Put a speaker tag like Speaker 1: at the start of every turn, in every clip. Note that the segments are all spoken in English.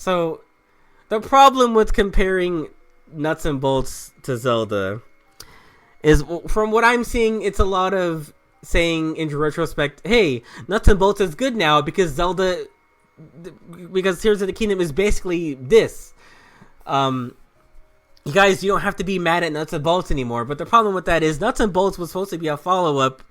Speaker 1: So, the problem with comparing Nuts and Bolts to Zelda is, from what I'm seeing, it's a lot of saying in retrospect, hey, Nuts and Bolts is good now because Tears of the Kingdom is basically this. You guys, you don't have to be mad at Nuts and Bolts anymore. But the problem with that is Nuts and Bolts was supposed to be a follow-up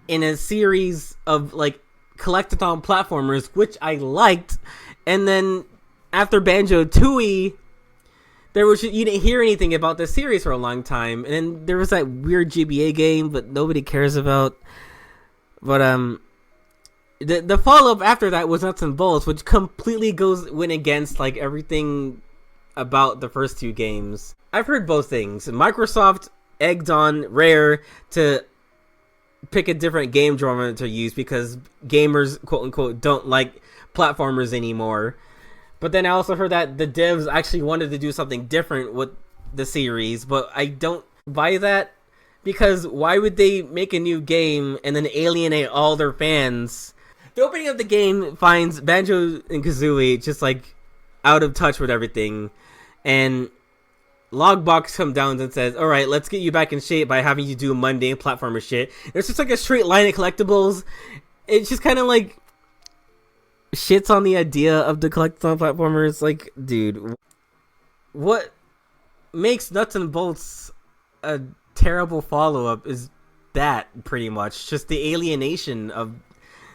Speaker 1: in a series of, like, collectathon platformers, which I liked. And then after Banjo-Tooie, you didn't hear anything about this series for a long time. And then there was that weird GBA game, but nobody cares about. But the follow-up after that was Nuts and Bolts, which completely went against, like, everything about the first two games. I've heard both things. Microsoft egged on Rare to pick a different game genre to use because gamers, quote-unquote, don't like platformers anymore. But then I also heard that the devs actually wanted to do something different with the series, but I don't buy that, because why would they make a new game and then alienate all their fans? The opening of the game finds Banjo and Kazooie just, like, out of touch with everything, and Logbox comes down and says, alright, let's get you back in shape by having you do mundane platformer shit. It's just like a straight line of collectibles. It's just kind of like shits on the idea of the collectathon platformers. Like, dude, what makes Nuts and Bolts a terrible follow-up is that, pretty much. Just the alienation of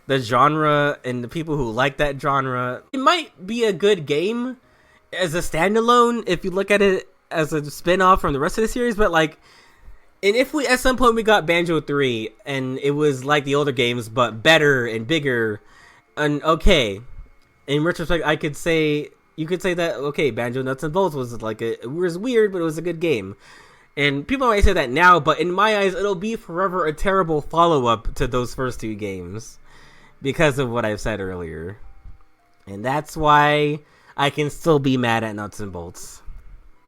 Speaker 1: the genre and the people who like that genre. It might be a good game as a standalone if you look at it as a spin-off from the rest of the series, but like, and if we at some point we got Banjo 3 and it was like the older games but better and bigger, and okay, in retrospect you could say that, okay, Banjo Nuts and Bolts was like it was weird, but it was a good game. And people might say that now, but in my eyes it'll be forever a terrible follow-up to those first two games because of what I've said earlier. And that's why I can still be mad at Nuts and Bolts.